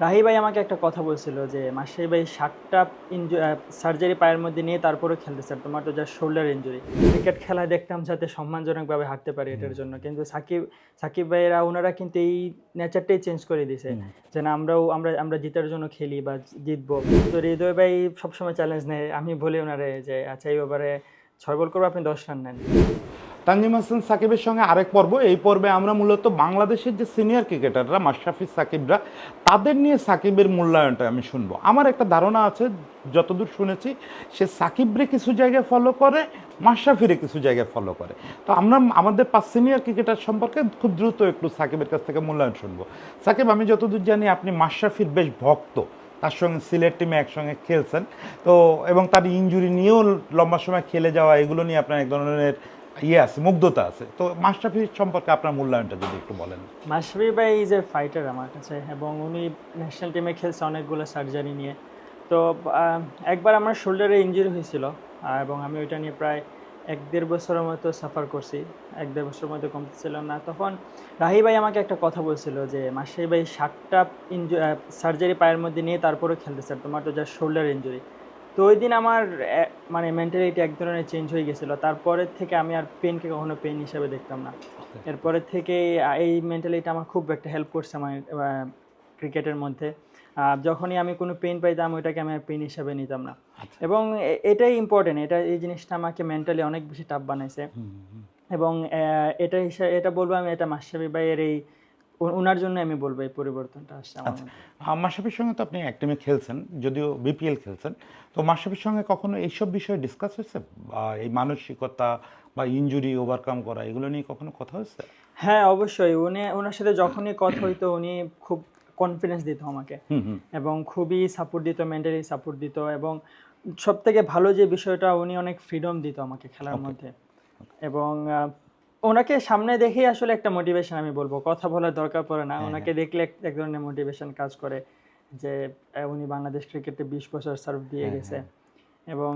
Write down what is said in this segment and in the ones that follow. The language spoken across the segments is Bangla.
রাহি ভাই আমাকে একটা কথা বলছিল যে মাসির ভাই 7টা সার্জারি পায়ের মধ্যে নিয়ে তারপরেও খেলতেছে, আর তোমার তো যা শোল্ডার ইনজুরি। ক্রিকেট খেলা দেখতাম যাতে সম্মানজনকভাবে হাঁটতে পারি হুম, এটার জন্য, কিন্তু সাকিব সাকিব ভাইয়েরা ওনারা কিন্তু এই নেচারটাই চেঞ্জ করে দিয়েছে হুম। যে না, আমরা জিতার জন্য খেলি বা জিতবো। তো হৃদয় ভাই সবসময় চ্যালেঞ্জ নেয়, আমি বলি ওনারে যে আচ্ছা এই ওভারে 6 বল করবো, আপনি 10 রান নেন। তানজিম হাসান সাকিবের সঙ্গে আরেক পর্ব, এই পর্বে আমরা মূলত বাংলাদেশের যে সিনিয়র ক্রিকেটাররা মাশরাফি সাকিবরা তাদের নিয়ে সাকিবের মূল্যায়নটা আমি শুনবো। আমার একটা ধারণা আছে, যতদূর শুনেছি সে সাকিবরে কিছু জায়গায় ফলো করে, মাশরাফিরে কিছু জায়গায় ফলো করে। তো আমরা আমাদের 5 সিনিয়র ক্রিকেটার সম্পর্কে খুব দ্রুত একটু সাকিবের কাছ থেকে মূল্যায়ন শুনবো। সাকিব, আমি যতদূর জানি আপনি মাশরাফির বেশ ভক্ত, তার সঙ্গে সিলেট টিমে একসঙ্গে খেলছেন। তো এবং তার ইনজুরি নিয়েও লম্বা সময় খেলে যাওয়া, এগুলো নিয়ে আপনার এক ধরনের আছে, মুগ্ধতা আছে। তো মাশরাফি সম্পর্কে আপনার মূল্যায়নটা যদি একটু বলেন। মাশরাফি ভাই ইজ এ ফাইটার আমার কাছে, এবং উনি ন্যাশনাল টিমে খেলছে অনেকগুলো সার্জারি নিয়ে। তো আহ, একবার আমার শোল্ডারে ইনজুরি হয়েছিল, এবং আমি ওইটা নিয়ে প্রায় 1-1.5 বছরের মতো সাফার করছি। 1-1.5 বছরের মতো কমতেছিল না। তখন রাহি ভাই আমাকে একটা কথা বলছিল যে মাশরাফি ভাই 7টা সার্জারি পায়ের মধ্যে নিয়ে তারপরে খেলতেছে, আর তোমার তো যা শোল্ডার ইনজুরি। তো ওই দিন আমার মানে মেন্টালিটি এক ধরনের চেঞ্জ হয়ে গেছিলো। তারপরের থেকে আমি আর পেনকে কখনো পেন হিসেবে দেখতাম না। এরপরের থেকে এই মেন্টালিটি আমার খুব একটা হেল্প করছে আমার ক্রিকেটের মধ্যে। যখনই আমি কোনো পেন পাইতাম ওইটাকে আমি আর পেন হিসাবে নিতাম না। আচ্ছা। এবং এটাই ইম্পর্টেন্ট, এই জিনিসটা আমাকে মেন্টালি অনেক বেশি টাফ বানাইছে। এবং এটা বলবো আমি, এটা মাশরাফি ভাইয়ের এই ওনার জন্য আমি বলবো এই পরিবর্তনটা আসছে আমার আচ্ছা, মধ্যে। মাশরাফির সঙ্গে তো আপনি এক টিমে খেলছেন, যদিও বিপিএল খেলছেন। তো মাশরাফির সঙ্গে কখনো এইসব বিষয়ে ডিসকাস হয়েছে, বা এই মানসিকতা বা ইনজুরি ওভারকাম করা, এগুলো নিয়ে কখনো কথা হয়েছে? হ্যাঁ, অবশ্যই। ওনার সাথে যখনই কথা হইতো উনি খুব কনফিডেন্স দিত আমাকে, হুম, হুম। এবং খুবই সাপোর্ট দিত, মেন্টালি সাপোর্ট দিত। এবং সবথেকে ভালো যে বিষয়টা, উনি অনেক ফ্রিডম দিত আমাকে খেলার ওকে। মধ্যে। এবং ওনাকে সামনে দেখেই আসলে একটা মোটিভেশন, আমি বলবো কথা বলার দরকার পড়ে না, হ্যাঁ, ওনাকে হ্যাঁ। দেখলে এক ধরনের মোটিভেশন কাজ করে যে উনি বাংলাদেশ ক্রিকেটে 20 বছর সার্ভ দিয়ে হ্যাঁ, গেছে। হ্যাঁ। এবং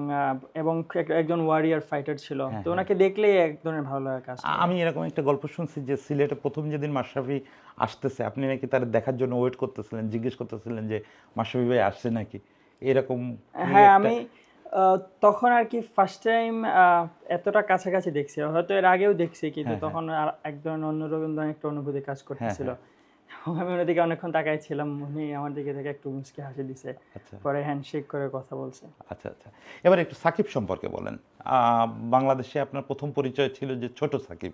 একজন ওয়ারিয়ার ফাইটার ছিল, হ্যাঁ, তো হ্যাঁ। ওনাকে দেখলেই এক ধরনের ভালো লাগা কাজ করে। আমি এরকম একটা গল্প শুনছি যে সিলেটে প্রথম যেদিন মাশরাফি আসতেছে, আপনি নাকি তার দেখার জন্য ওয়েট করতেছিলেন, জিজ্ঞেস করতেছিলেন যে মাশরাফি ভাই আসছে নাকি, এরকম কি হ্যাঁ, একটা? আমি তখন আর কি ফার্স্ট টাইম এতটা কাছাকাছি দেখছি। হয়তো এর আগেও দেখছি, কিন্তু হ্যাঁ, হ্যাঁ। তখন আর এক ধরনের অন্যরকম ধরনের একটা অনুভূতি কাজ হ্যাঁ, করতেছিল। হ্যাঁ। এবং আমি ওনার দিকে অনেকক্ষণ তাকাই ছিলাম, উনি আমার দিকে থেকে একটু মুচকি হাসি দিছে। আচ্ছা, পরে হ্যান্ডশেক করে কথা বলছে। আচ্ছা, আচ্ছা। এবার একটু সাকিব সম্পর্কে বলেন। বাংলাদেশে আপনার প্রথম পরিচয় ছিল যে ছোট সাকিব,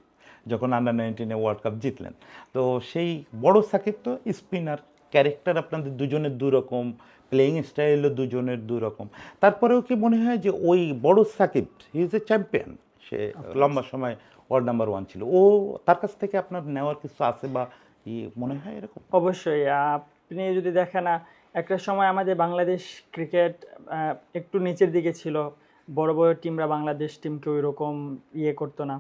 যখন আন্ডার 19 ওয়ার্ল্ড কাপ জিতলেন। তো সেই বড় সাকিব তো স্পিনার, ক্যারেক্টার আপনাদের দুজনের দুরকম, প্লেয়িং স্টাইলও দুজনের দুরকম। তারপরেও কি মনে হয় যে ওই বড় Shakib, he is a champion, সে অফকোর্স। লম্বা সময় ওয়ার্ল্ড নাম্বার 1 ছিল, ও তার কাছ থেকে আপনার নেওয়ার কিছু আছে বা মনে হয় এরকম? অবশ্যই। আপনি যদি দেখেন, একটা সময় আমাদের বাংলাদেশ ক্রিকেট একটু নিচের দিকে ছিল। বড় বড় টিমরা বাংলাদেশ টিমকে ওই রকম করতো না।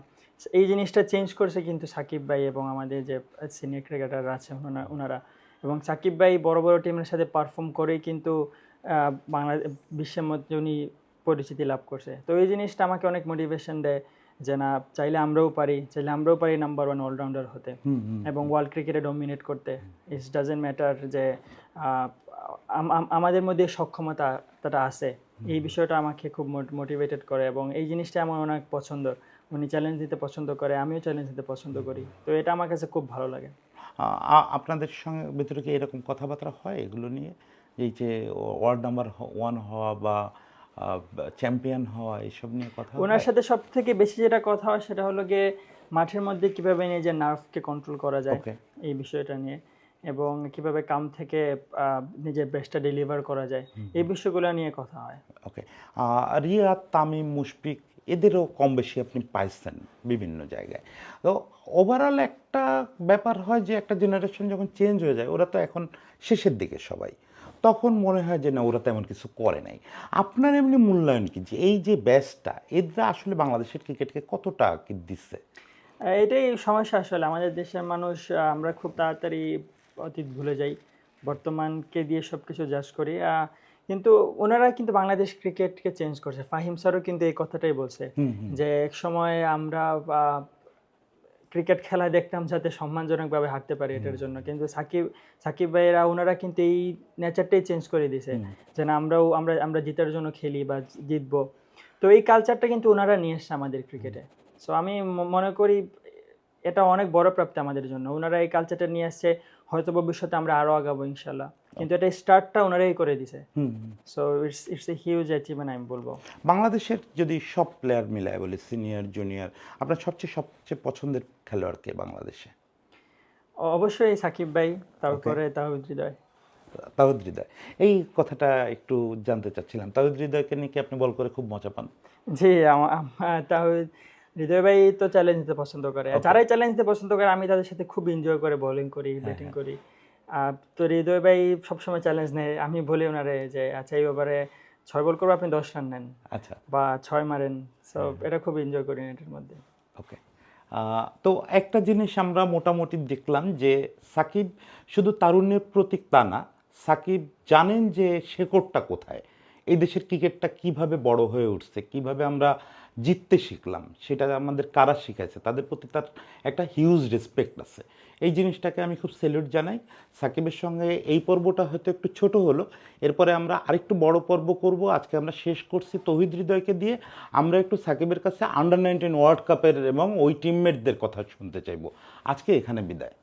এই জিনিসটা চেঞ্জ করছে কিন্তু সাকিব ভাই এবং আমাদের যে সিনিয়র ক্রিকেটাররা আছে ওনারা। এবং সাকিব ভাই বড় বড় টিমের সাথে পারফর্ম করেই কিন্তু বাংলা বিশ্বের মধ্যে উনি পরিচিতি লাভ করছে। তো এই জিনিসটা আমাকে অনেক মোটিভেশন দেয় যে না, চাইলে আমরাও পারি নাম্বার 1 অলরাউন্ডার হতে এবং ওয়ার্ল্ড ক্রিকেটে ডমিনেট করতে। ইটস ডাজেন্ট ম্যাটার যে আহ, আমাদের মধ্যে সক্ষমতাটা আছে। এই বিষয়টা আমাকে খুব মোটিভেটেড করে, এবং এই জিনিসটা আমার অনেক পছন্দ। উনি চ্যালেঞ্জ দিতে পছন্দ করে, আমিও চ্যালেঞ্জ দিতে পছন্দ করি। তো এটা আমার কাছে খুব ভালো লাগে। আপনাদের সঙ্গে ভিতরে কি এরকম কথাবার্তা হয় এগুলো নিয়ে, এই যে ওয়ার্ল্ড নাম্বার 1 হওয়া বা চ্যাম্পিয়ন হওয়া, এইসব নিয়ে কথা ওনার হয়? সাথে সব থেকে বেশি যেটা কথা হয় সেটা হলো গিয়ে মাঠের মধ্যে কিভাবে নিজের নার্ভকে কন্ট্রোল করা যায়, ওকে। এই বিষয়টা নিয়ে। এবং কিভাবে কাম থেকে নিজের বেস্টটা ডেলিভার করা যায়, এই বিষয়গুলো নিয়ে কথা হয়। ওকে। রিয়াদ, তামিম, মুশফিক, এদেরও কম বেশি আপনি পাইছেন বিভিন্ন জায়গায়। তো ওভারঅল একটা ব্যাপার হয় যে একটা জেনারেশন যখন চেঞ্জ হয়ে যায়, ওরা তো এখন শেষের দিকে সবাই, তখন মনে হয় যে না, ওরা তেমন কিছু করে নাই। আপনার এমনি মূল্যায়ন কি, যে এই যে ব্যাচটা, এরা আসলে বাংলাদেশের ক্রিকেটকে কতটা কি দিচ্ছে? এটাই সমস্যা আসলে, আমাদের দেশের মানুষ আমরা খুব তাড়াতাড়ি অতীত ভুলে যাই, বর্তমানকে দিয়ে সব কিছু জাজ করি। কিন্তু ওনারা কিন্তু বাংলাদেশ ক্রিকেটকে চেঞ্জ করছে। ফাহিম স্যারও কিন্তু এই কথাটাই বলছে যে এক সময় আমরা ক্রিকেট খেলা দেখতাম যাতে সম্মানজনকভাবে হারতে পারি এটার জন্য, কিন্তু সাকিব ভাইয়েরা ওনারা কিন্তু এই নেচারটাই চেঞ্জ করে দিয়েছে, যে না আমরা জিতার জন্য খেলি বা জিতবো। তো এই কালচারটা কিন্তু ওনারা নিয়ে এসছে আমাদের ক্রিকেটে। সো আমি মনে করি এটা অনেক বড় প্রাপ্তি আমাদের জন্য, ওনারা এই কালচারটা নিয়ে আসছে। হয়তো ভবিষ্যতে আমরা আরো আগাবো ইনশাল্লাহ, কিন্তু এটা স্টার্টটা ওনারাই করে দিছে। So it's a huge achievement আমি বলবো। বাংলাদেশের যদি সব প্লেয়ার মিলায় বলি, সিনিয়র জুনিয়র, আপনার সবচেয়ে পছন্দের খেলোয়াড় কে বাংলাদেশে? অবশ্যই সাকিব ভাই, তারপরে তাহিদ হৃদয়। তাহিদ হৃদয়, এই কথাটা একটু জানতে চাচ্ছিলাম। তাহিদ হৃদয়কে নিয়ে কি আপনি বল করে খুব মজা পান? জি, তাহিদ হৃদয় ভাই তো চ্যালেঞ্জ নিতে পছন্দ করে, যারাই চ্যালেঞ্জ নিতে পছন্দ করে আমি তাদের সাথে খুব এনজয় করে বোলিং করি, ব্যাটিং করি। তো হৃদয় ভাই সবসময় চ্যালেঞ্জ নেয়, আমি বলি ওনারে যে আচ্ছা এই ওভারে 6 বল করবো, আপনি 10 রান নেন, আচ্ছা, বা 6 মারেন। সো এটা খুব এনজয় করি এটার মধ্যে। ওকে। তো একটা জিনিস আমরা মোটামুটি দেখলাম যে সাকিব শুধু তারুণ্যের প্রতীক তা না, সাকিব জানেন যে শেকড়টা কোথায়, এই দেশের ক্রিকেটটা কিভাবে বড় হয়ে উঠছে, কিভাবে আমরা জিততে শিখলাম, সেটা আমাদের কারা শিখাইছে, তাদের প্রতি তার একটা হিউজ রেসপেক্ট আছে। এই জিনিসটাকে আমি খুব স্যালুট জানাই। সাকিবের সঙ্গে এই পর্বটা হয়তো একটু ছোট হলো, এরপরে আমরা আরেকটু বড় পর্ব করব। আজকে আমরা শেষ করছি তৌহিদ হৃদয়কে দিয়ে, আমরা একটু সাকিবের কাছে আন্ডার 19 ওয়ার্ল্ড কাপের এবং ওই টিমমেটদের কথা শুনতে চাইবো। আজকে এখানে বিদায়।